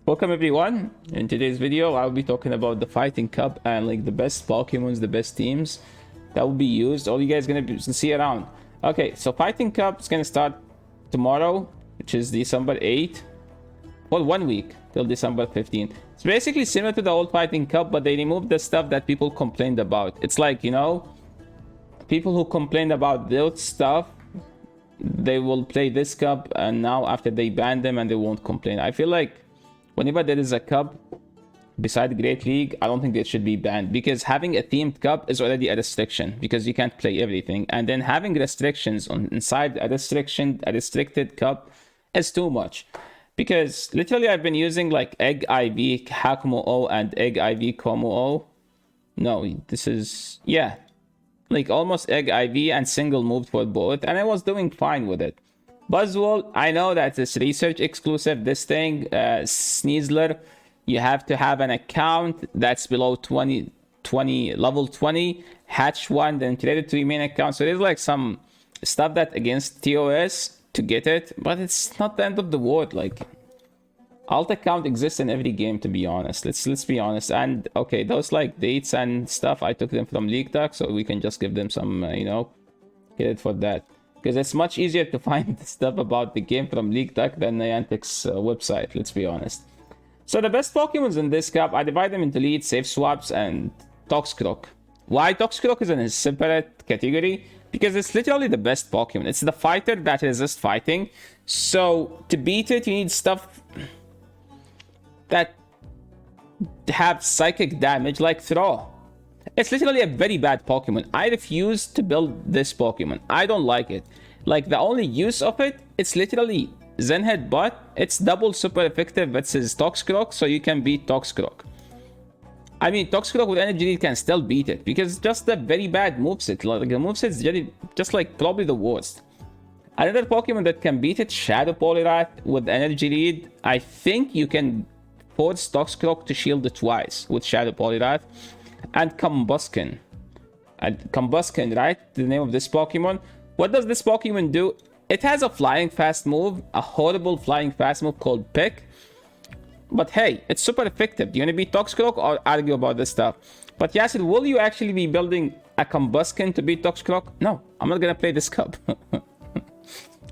Welcome everyone. In today's video, I'll be talking about the Fighting Cup and like the best Pokemons, the best teams that will be used. All you guys gonna see around. Okay, so Fighting Cup is gonna start tomorrow, which is December 8th, for 1 week till December 15th. It's basically similar to the old Fighting Cup, but they removed the stuff that people complained about. It's like, people who complained about those stuff, they will play this cup, and now after they ban them and they won't complain. I feel like whenever there is a cup beside Great League, I don't think it should be banned, because having a themed cup is already a restriction because you can't play everything, and then having restrictions on inside a restricted cup is too much. Because literally I've been using like Egg IV Hakumo-O and Egg IV Komo-O. No, this is, yeah, like almost Egg IV and single moved for both, and I was doing fine with it. Buzzwole, I know that it's research exclusive, this thing. Sneasler, you have to have an account that's below 20 level 20, hatch 1, then create it to your main account. So there's like some stuff that against TOS to get it, but it's not the end of the world. Like, alt account exists in every game, to be honest. Let's be honest. And okay, those like dates and stuff, I took them from League Talk, so we can just give them some credit for that, because it's much easier to find stuff about the game from League Talk than Niantic's website, let's be honest. So the best Pokemons in this cup, I divide them into lead, safe swaps, and Toxicroak. Why Toxicroak is in a separate category? Because it's literally the best Pokemon. It's the fighter that resists fighting. So to beat it, you need stuff that have psychic damage, like Throw. It's literally a very bad Pokemon. I refuse to build this Pokemon. I don't like it. Like, the only use of it, it's literally Zen Headbutt. It's double super effective versus Toxicroak, so you can beat Toxicroak. I mean, Toxicroak with Energy Lead can still beat it, because it's just a very bad moveset. Like, the moveset is just like probably the worst. Another Pokemon that can beat it, Shadow Poliwrath with Energy Lead. I think you can force Toxicroak to shield it twice with Shadow Poliwrath. And Combusken. And Combusken, right? The name of this Pokemon. What does this Pokemon do? It has a flying fast move, a horrible flying fast move called Pick. But hey, it's super effective. Do you want to beat Toxicroak or argue about this stuff? But Yasir, will you actually be building a Combusken to beat Toxicroak? No, I'm not gonna play this cup.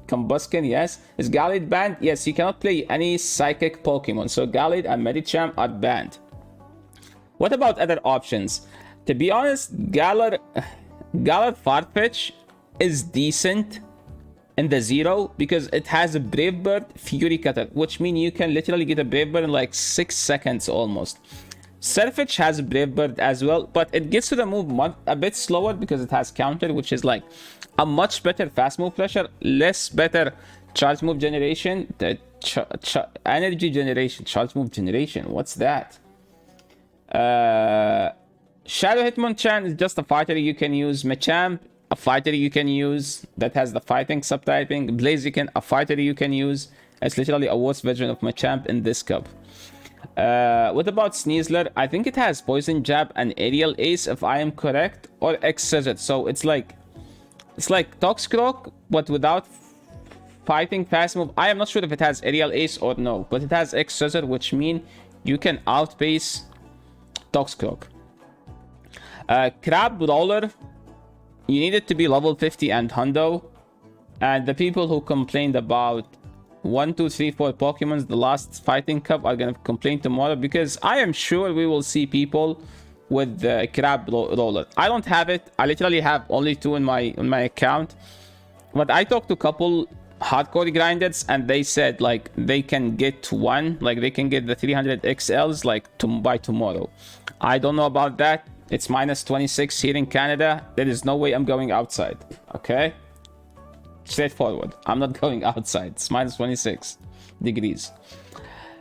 Combusken, yes. Is Gallade banned? Yes, you cannot play any psychic Pokemon. So Gallade and Medicham are banned. What about other options? To be honest, Galar Farfetch is decent in the zero, because it has a Brave Bird, Fury Cutter, which means you can literally get a Brave Bird in like 6 seconds almost. Surfetch has a Brave Bird as well, but it gets to the move a bit slower because it has Counter, which is like a much better fast move pressure, less better charge move generation, energy generation, charge move generation. What's that? Shadow Hitmonchan is just a fighter you can use. Machamp, a fighter you can use that has the fighting subtyping. Blaziken, a fighter you can use. It's literally a worse version of Machamp in this cup. What about Sneasler? I think it has Poison Jab and Aerial Ace, if I am correct, or X-Scissor. So it's like Toxicroak, but without fighting fast move. I am not sure if it has Aerial Ace or no, but it has X-Scissor, which means you can outpace Toxicroak. Crabrawler, you need it to be level 50 and Hundo. And the people who complained about 1, 2, 3, 4 Pokemons the last Fighting Cup are gonna complain tomorrow, because I am sure we will see people with the Crabrawler. I don't have it. I literally have only 2 in my account. But I talked to a couple hardcore grinders, and they said like they can get 1, like they can get the 300 XLs like by tomorrow. I don't know about that. It's minus 26 here in Canada. There is no way I'm going outside. Okay, straightforward. I'm not going outside. It's minus 26 degrees.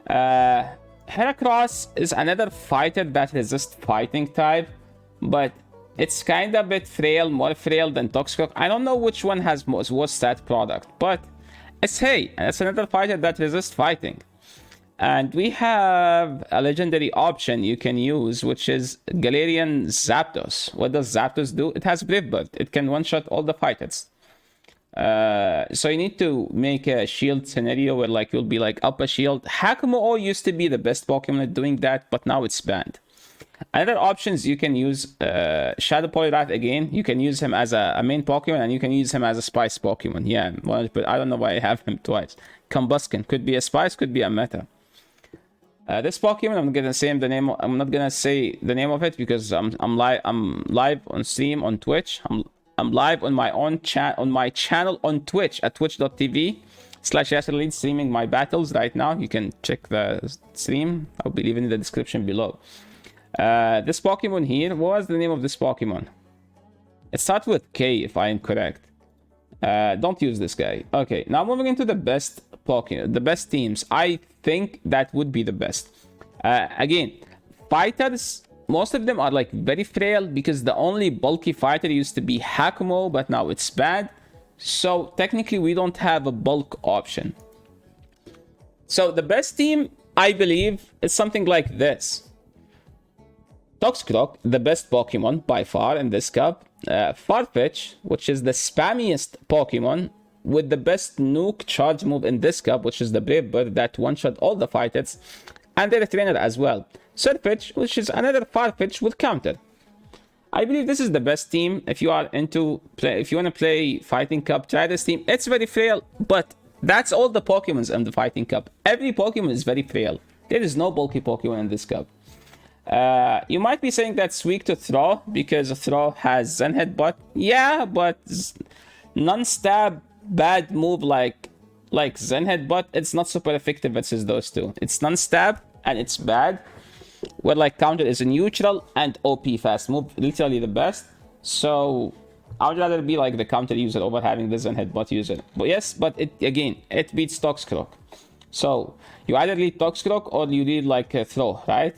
Heracross is another fighter that resists fighting type, but it's kind of a bit frail, more frail than Toxicroak. I don't know which one has worse stat product, but it's another fighter that resists fighting. And we have a legendary option you can use, which is Galarian Zapdos. What does Zapdos do? It has Brave Bird. It can one-shot all the fighters. So you need to make a shield scenario where like you'll be like up a shield. Hakumo used to be the best Pokemon at doing that, but now it's banned. Other options, you can use Shadow Poliwrath again. You can use him as a main Pokemon, and you can use him as a Spice Pokemon. Yeah, well, but I don't know why I have him twice. Combusken could be a Spice, could be a Meta. This Pokemon, I'm gonna say the name. I'm not gonna say the name of it because I'm live. I'm live on stream on Twitch. I'm live on my own chat on my channel on Twitch at twitch.tv/YasserLead, streaming my battles right now. You can check the stream. I'll be leaving in the description below. This Pokemon here, what was the name of this Pokemon? It starts with K if I am correct. Don't use this guy. Okay, now moving into the best Pokemon, the best teams. I think that would be the best. Again, fighters, most of them are like very frail because the only bulky fighter used to be Hakumo, but now it's bad. So technically we don't have a bulk option. So the best team, I believe, is something like this. Toxicroak, the best Pokemon by far in this cup. Farfetch, which is the spammiest Pokemon with the best nuke charge move in this cup, which is the Brave Bird that one-shot all the fighters, and their trainer as well. Surfetch, which is another Farfetch with counter. I believe this is the best team if you are into play. If you want to play Fighting Cup, try this team. It's very frail, but that's all the Pokemons in the Fighting Cup. Every Pokemon is very frail. There is no bulky Pokemon in this cup. You might be saying that's weak to Throw because Throw has Zen Headbutt. Yeah, but non-stab bad move like Zen Headbutt, it's not super effective versus those two. It's non-stab and it's bad. Where like counter is a neutral and OP fast move, literally the best. So I would rather be like the counter user over having the Zen Headbutt user. But yes, but it beats Toxicroak. So you either lead Toxicroak or you lead like a Throw, right?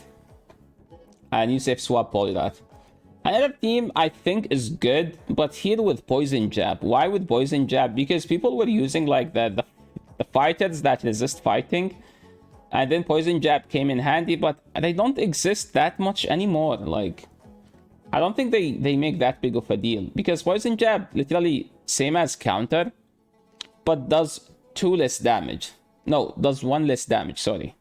And you safe swap Poliwrath. Another team I think is good, but here with Poison Jab. Why with Poison Jab? Because people were using like the fighters that resist fighting, and then Poison Jab came in handy, but they don't exist that much anymore. Like, I don't think they make that big of a deal because Poison Jab literally same as counter, but does 2 less damage. No, does 1 less damage. Sorry.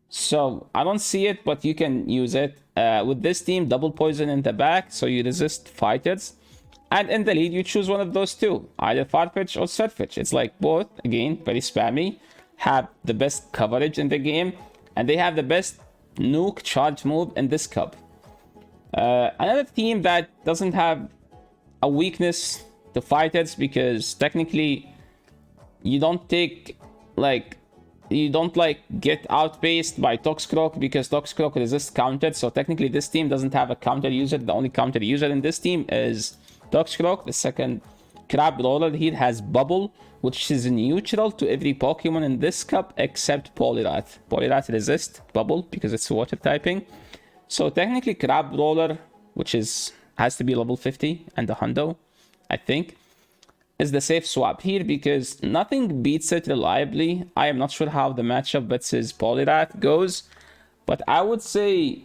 So I don't see it, but you can use it. With this team, double poison in the back, so you resist fighters. And in the lead, you choose one of those two, either Farfetch or Surfetch. It's like both, again, very spammy, have the best coverage in the game, and they have the best nuke charge move in this cup. Another team that doesn't have a weakness to fighters because technically you don't take like... You don't like get outpaced by Toxicroak because Toxicroak resists counter. So technically this team doesn't have a counter user. The only counter user in this team is Toxicroak. The second Crabrawler here has Bubble, which is neutral to every Pokemon in this cup except Poliwrath. Poliwrath resists Bubble because it's water typing. So technically Crabrawler, which has to be level 50 and the Hundo, I think, is the safe swap here because nothing beats it reliably. I am not sure how the matchup versus Poliwrath goes, but I would say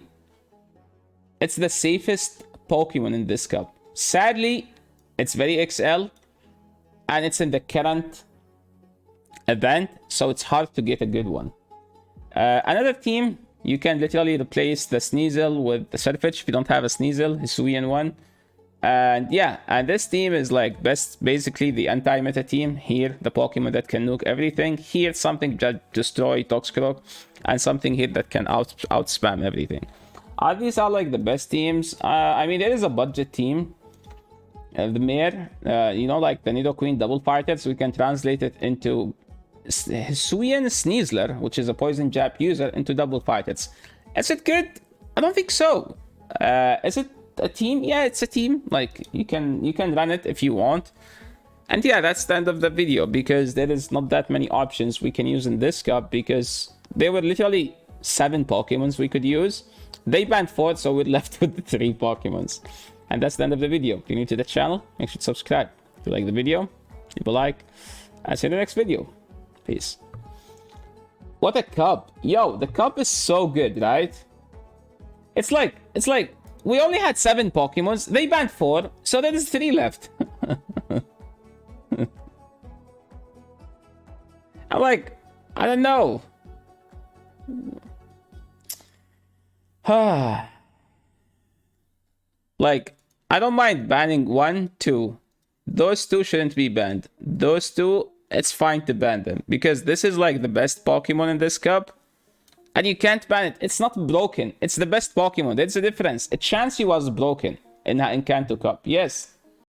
it's the safest Pokemon in this cup. Sadly, it's very XL and it's in the current event, so it's hard to get a good one. Another team, you can literally replace the Sneasel with the Surfetch if you don't have a Sneasel, Hisuian one. And yeah, and this team is like basically the anti-meta team. Here, the Pokemon that can nuke everything. Here, something that destroy Toxicroak, and something here that can out spam everything. These are like the best teams. I mean, there is a budget team. The Mare, you know, like the Nidoqueen double fighters, we can translate it into Hisuian Sneasler, which is a Poison Jab user, into double fighters. Is it good? I don't think so. Is it a team? Yeah, it's a team. Like you can run it if you want. And yeah, that's the end of the video because there is not that many options we can use in this cup because there were literally 7 Pokemons we could use. They banned 4, so we're left with the 3 Pokemons. And that's the end of the video. If you're new to the channel, make sure to subscribe. If you like the video, leave a like. I'll see you in the next video. Peace. What a cup. Yo, the cup is so good, right? It's like we only had 7 Pokemons. They banned 4, so there is 3 left. I'm like, I don't know. Like, I don't mind banning 1, 2. Those two shouldn't be banned. Those two, it's fine to ban them. Because this is like the best Pokemon in this cup. And you can't ban it. It's not broken. It's the best Pokemon. There's a difference. A Chansey was broken in Kanto Cup. Yes.